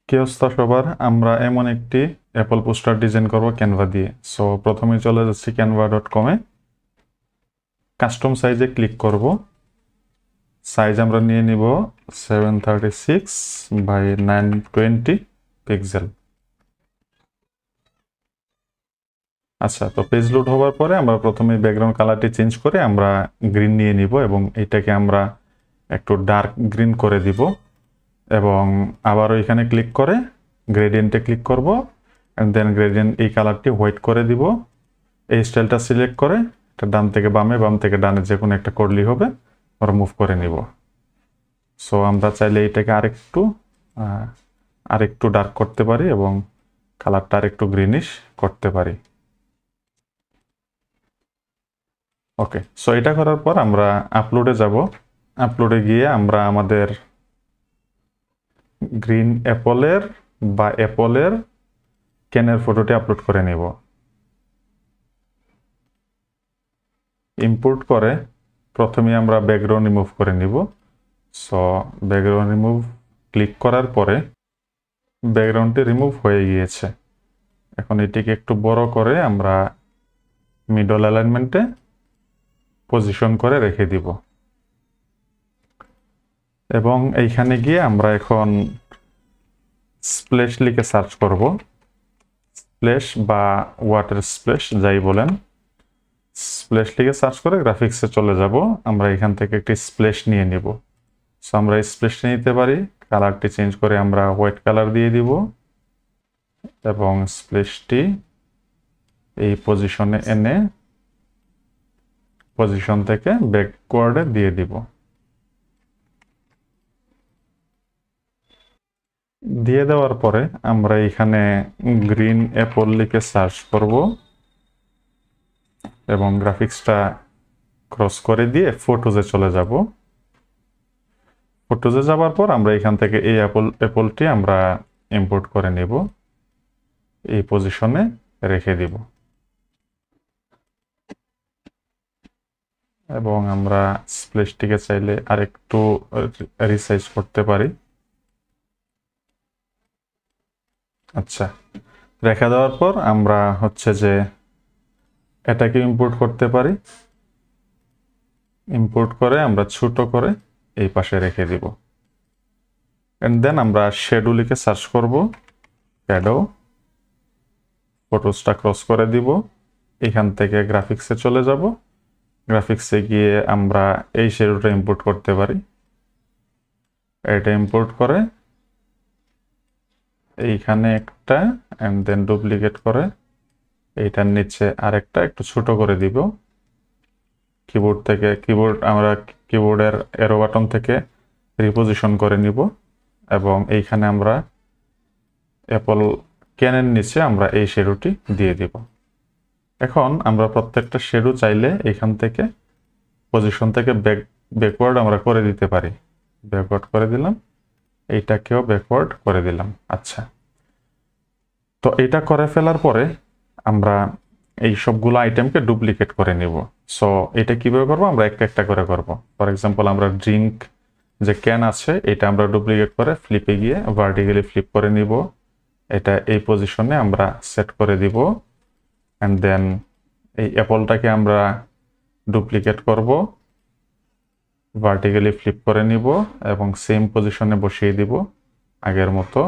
কি অবস্থা সবার? আমরা এমন একটি অ্যাপল পোস্টার ডিজাইন করব ক্যানভা দিয়ে। সো প্রথমে চলে যাচ্ছি canva.com-এ, কাস্টম সাইজে ক্লিক করব। সাইজ আমরা নিয়ে নিব 736 বাই 920 পিক্সেল। আচ্ছা, তো পেজ লোড হওয়ার পরে আমরা প্রথমে ব্যাকগ্রাউন্ড কালারটি চেঞ্জ করে আমরা গ্রিন নিয়ে নিব এবং এটাকে আমরা একটু ডার্ক গ্রিন করে দিব এবং আবারও এখানে ক্লিক করে গ্রেডিয়েন্টে ক্লিক করব এন্ড দেন গ্রেডিয়েন্ট এই কালারটি হোয়াইট করে দিব। এই স্টাইলটা সিলেক্ট করে এটা ডান থেকে বামে, বাম থেকে ডানে যে কোনো একটা করলেই হবে, আমরা মুভ করে নিব। সো আমরা চাইলে এটাকে আরেকটু ডার্ক করতে পারি এবং কালারটা আরেকটু গ্রিনিশ করতে পারি। ওকে, সো এটা করার পর আমরা আপলোডে যাব। আপলোডে গিয়ে আমরা আমাদের গ্রিন অ্যাপলের বা অ্যাপলের ক্যানের ফটোটি আপলোড করে নেব। ইম্পোর্ট করে প্রথমে আমরা ব্যাকগ্রাউন্ড রিমুভ করে নিব। সো ব্যাকগ্রাউন্ড রিমুভ ক্লিক করার পরে ব্যাকগ্রাউন্ডটি রিমুভ হয়ে গিয়েছে। এখন এটিকে একটু বড় করে আমরা মিডল অ্যালাইনমেন্টে পজিশন করে রেখে দিব এবং এইখানে গিয়ে আমরা এখন স্প্ল্যাশ লিখে সার্চ করব। স্প্ল্যাশ বা ওয়াটার স্প্ল্যাশ যাই বলেন, স্প্ল্যাশ লিখে সার্চ করে গ্রাফিক্সে চলে যাব। আমরা এখান থেকে একটি স্প্ল্যাশ নিয়ে নিব। সো আমরা এই স্প্ল্যাশটা নিতে পারি, কালারটি চেঞ্জ করে আমরা হোয়াইট কালার দিয়ে দিব এবং স্প্ল্যাশটি এই পজিশনে এনে পজিশন থেকে ব্যাকওয়ার্ডে দিয়ে দিব। দিয়ে দেওয়ার পরে আমরা এখানে গ্রিন অ্যাপল লিখে সার্চ করব এবং গ্রাফিক্সটা ক্রস করে দিয়ে ফটোজে চলে যাব। ফটোজে যাওয়ার পর আমরা এখান থেকে এই অ্যাপলটি আমরা ইম্পোর্ট করে নেব, এই পজিশনে রেখে দিব এবং আমরা স্প্ল্যাশটিকে চাইলে আরেকটু রিসাইজ করতে পারি। আচ্ছা, রেখে দেওয়ার পর আমরা হচ্ছে যে এটাকে ইম্পোর্ট করতে পারি। ইম্পোর্ট করে আমরা ছোট করে এই পাশে রেখে দিব এন্ড দেন আমরা শ্যাডো লিখে সার্চ করব। শ্যাডো, ফটোসটা ক্রস করে দিব, এখান থেকে গ্রাফিক্সে চলে যাব। গ্রাফিক্সে গিয়ে আমরা এই শ্যাডোটা ইম্পোর্ট করতে পারি। এটা ইম্পোর্ট করে এইখানে একটা এন্ড দেন ডুপ্লিকেট করে এইটার নিচে আরেকটা একটু ছোট করে দিব। আমরা কিবোর্ডের এরো বাটন থেকে রিপোজিশন করে নিব এবং এইখানে আমরা অ্যাপল ক্যানের নিচে আমরা এই শ্যাডোটি দিয়ে দিব। এখন আমরা প্রত্যেকটা শ্যাডো চাইলে এখান থেকে পজিশন থেকে ব্যাকওয়ার্ড আমরা করে দিতে পারি। ব্যাকওয়ার্ড করে দিলাম, এইটাকেও ব্যাকওয়ার্ড করে দিলাম। আচ্ছা, তো এটা করে ফেলার পরে আমরা এই সবগুলো আইটেমকে ডুপ্লিকেট করে নিব। সো এটা কিভাবে করব? আমরা একটা একটা করে করব। ফর এক্সাম্পল আমরা ড্রিঙ্ক যে ক্যান আছে এটা আমরা ডুপ্লিকেট করে ফ্লিপে গিয়ে ভার্টিক্যালি ফ্লিপ করে নিব। এটা এই পজিশনে আমরা সেট করে দিব এন্ড দেন এই অ্যাপলটাকে আমরা ডুপ্লিকেট করব, ভার্টিক্যালি ফ্লিপ করে নিব এবং সেম পজিশনে বসিয়ে দিব আগের মতো।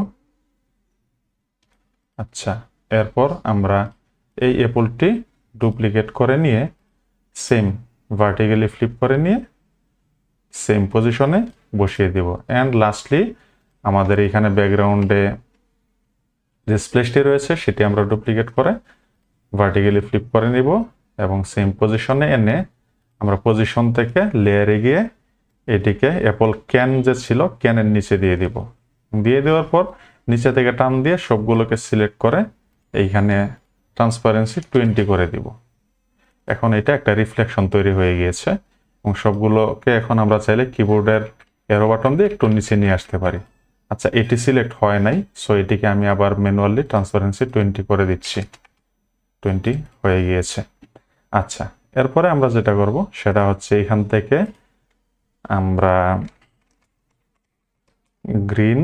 আচ্ছা, এরপর আমরা এই অ্যাপলটি ডুপ্লিকেট করে নিয়ে সেম ভার্টিক্যালি ফ্লিপ করে নিয়ে সেম পজিশনে বসিয়ে দেব এন্ড লাস্টলি আমাদের এখানে ব্যাকগ্রাউন্ডে যে স্প্ল্যাশটি রয়েছে সেটি আমরা ডুপ্লিকেট করে ভার্টিক্যালি ফ্লিপ করে নিব এবং সেম পজিশনে এনে আমরা পজিশন থেকে লেয়ারে গিয়ে এটিকে অ্যাপল ক্যান যে ছিল ক্যানের নিচে দিয়ে দিব। দিয়ে দেওয়ার পর নিচে থেকে টান দিয়ে সবগুলোকে সিলেক্ট করে এইখানে ট্রান্সপারেন্সি 20 করে দিব। এখন এটা একটা রিফ্লেকশন তৈরি হয়ে গিয়েছে এবং সবগুলোকে এখন আমরা চাইলে কিবোর্ডের এরো বাটন দিয়ে একটু নিচে নিয়ে আসতে পারি। আচ্ছা, এটি সিলেক্ট হয় নাই, সো এটিকে আমি আবার ম্যানুয়ালি ট্রান্সপারেন্সি 20 করে দিচ্ছি। 20 হয়ে গিয়েছে। আচ্ছা, এরপরে আমরা যেটা করব সেটা হচ্ছে এখান থেকে আমরা গ্রিন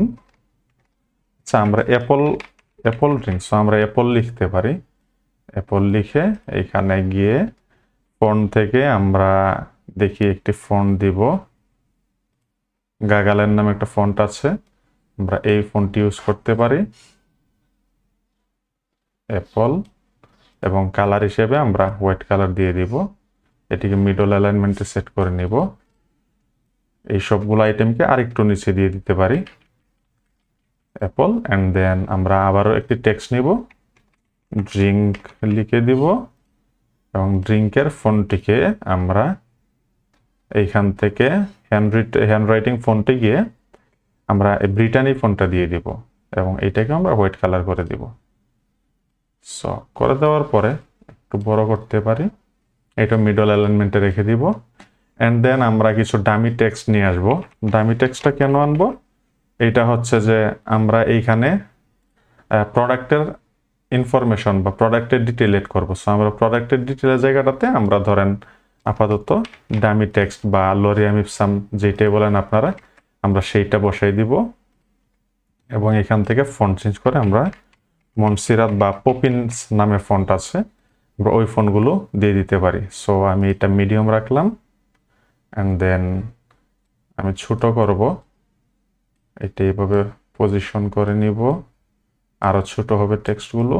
আচ্ছা, আমরা অ্যাপল ড্রিঙ্ক, সো আমরা অ্যাপল লিখতে পারি। অ্যাপল লিখে এখানে গিয়ে ফন্ট থেকে আমরা দেখি একটি ফন্ট দিব, গাগালের নামে একটা ফন্ট আছে, আমরা এই ফন্টটি ইউজ করতে পারি, অ্যাপল, এবং কালার হিসেবে আমরা হোয়াইট কালার দিয়ে দিব। এটিকে মিডল অ্যালাইনমেন্টে সেট করে নিব। এই সবগুলো আইটেমকে আরেকটু নিচে দিয়ে দিতে পারি, অ্যাপল, অ্যান্ড দেন আমরা আবারও একটি টেক্সট নিব, ড্রিঙ্ক লিখে দিব, এবং ড্রিঙ্কের ফন্টটিকে আমরা এইখান থেকে হ্যান্ডরাইটিং ফন্টে গিয়ে আমরা ব্রিটানি ফন্টটা দিয়ে দিব, এবং এইটাকে আমরা হোয়াইট কালার করে দিব। সো করে দেওয়ার পরে একটু বড় করতে পারি, এটা মিডল অ্যালাইনমেন্টে রেখে দিব, অ্যান্ড দেন আমরা কিছু ডামি টেক্সট নিয়ে আসবো। ডামি টেক্সটটা কেন আনবো? এইটা হচ্ছে যে আমরা এইখানে প্রোডাক্টের ইনফরমেশন বা প্রোডাক্টের ডিটেল এড করবো। সো আমরা প্রোডাক্টের ডিটেলের জায়গাটাতে আমরা ধরেন আপাতত ডামি টেক্সট বা লরিয়াম ইপসাম যেটাই বলেন আপনারা, আমরা সেইটা বসাই দিব, এবং এখান থেকে ফন্ট চেঞ্জ করে আমরা মনসিরাত বা পপিন্স নামে ফন্ট আছে, আমরা ওই ফন্টগুলো দিয়ে দিতে পারি। সো আমি এটা মিডিয়াম রাখলাম, অ্যান্ড দেন আমি ছোট করব, এটা এইভাবে পজিশন করে নিব, আরো ছোট হবে টেক্সটগুলো।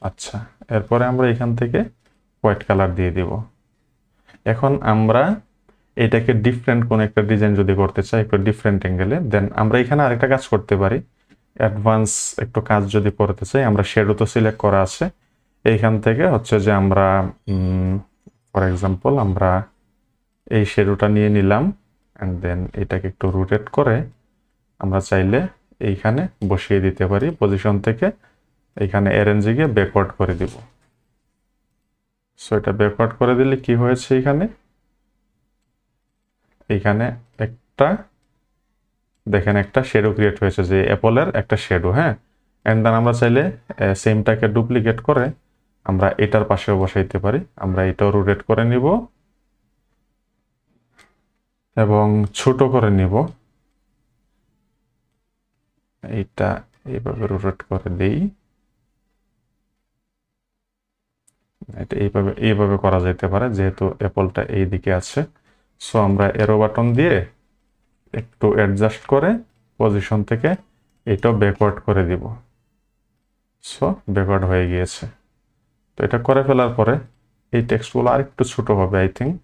আচ্ছা, এরপরে আমরা এখান থেকে হোয়াইট কালার দিয়ে দিব। এখন আমরা এটাকে ডিফারেন্ট কোন একটা ডিজাইন যদি করতে চাই একটু ডিফারেন্ট অ্যাঙ্গেলে, দেন আমরা এখানে আরেকটা কাজ করতে পারি, অ্যাডভান্স একটু কাজ যদি করতে চাই, আমরা শ্যাডো তো সিলেক্ট করা আছে, এইখান থেকে হচ্ছে যে আমরা ফর এক্সাম্পল আমরা এই শ্যাডোটা নিয়ে নিলাম, অ্যান্ড দেন এটাকে একটু রোটেট করে আমরা চাইলে এইখানে বসিয়ে দিতে পারি, পজিশন থেকে এইখানে অ্যারেঞ্জে গিয়ে ব্যাকওয়ার্ড করে দিব। সো এটা ব্যাকওয়ার্ড করে দিলে কি হয়েছে, এইখানে একটা দেখেন একটা শ্যাডো ক্রিয়েট হয়েছে, যে অ্যাপলের একটা শ্যাডো। হ্যাঁ, এন্ড দেন আমরা চাইলে সেমটাকে ডুপ্লিকেট করে আমরা এটার পাশেও বসাইতে পারি। আমরা এটাও রোটেট করে নিব এবং ছোট করে নিব, এইটা এইভাবে রোটেট করে দেই, এটা এইভাবে করা যেতে পারে যেহেতু অ্যাপলটা এই দিকে আছে। সো আমরা এরো বাটন দিয়ে একটু অ্যাডজাস্ট করে পজিশন থেকে এটাও ব্যাকওয়ার্ড করে দিব। সো ব্যাকওয়ার্ড হয়ে গিয়েছে। তো এটা করে ফেলার পরে এই টেক্সটগুলো আরেকটু ছোট হবে আই থিঙ্ক।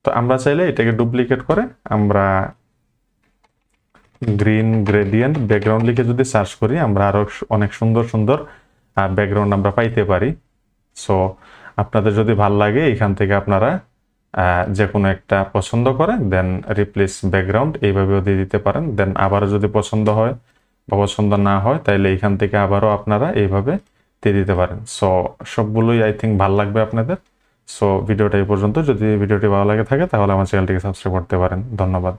তো আমরা চাইলে এটাকে ডুপ্লিকেট করে আমরা গ্রিন গ্রেডিয়েন্ট ব্যাকগ্রাউন্ড লিখে যদি সার্চ করি আমরা আরো অনেক সুন্দর সুন্দর ব্যাকগ্রাউন্ড আমরা পাইতে পারি। সো আপনাদের যদি ভাল লাগে এখান থেকে আপনারা যে কোনো একটা পছন্দ করে দেন রিপ্লেস ব্যাকগ্রাউন্ড এইভাবেও দিয়ে দিতে পারেন। দেন আবারও যদি পছন্দ হয় বা পছন্দ না হয় তাহলে এখান থেকে আবারও আপনারা এইভাবে দিয়ে দিতে পারেন। সো সবগুলোই আই থিঙ্ক ভালো লাগবে আপনাদের। সো ভিডিওটা এই পর্যন্ত। যদি ভিডিওটি ভালো লাগে থাকে তাহলে আমার চ্যানেলটিকে সাবস্ক্রাইব করতে পারেন। ধন্যবাদ।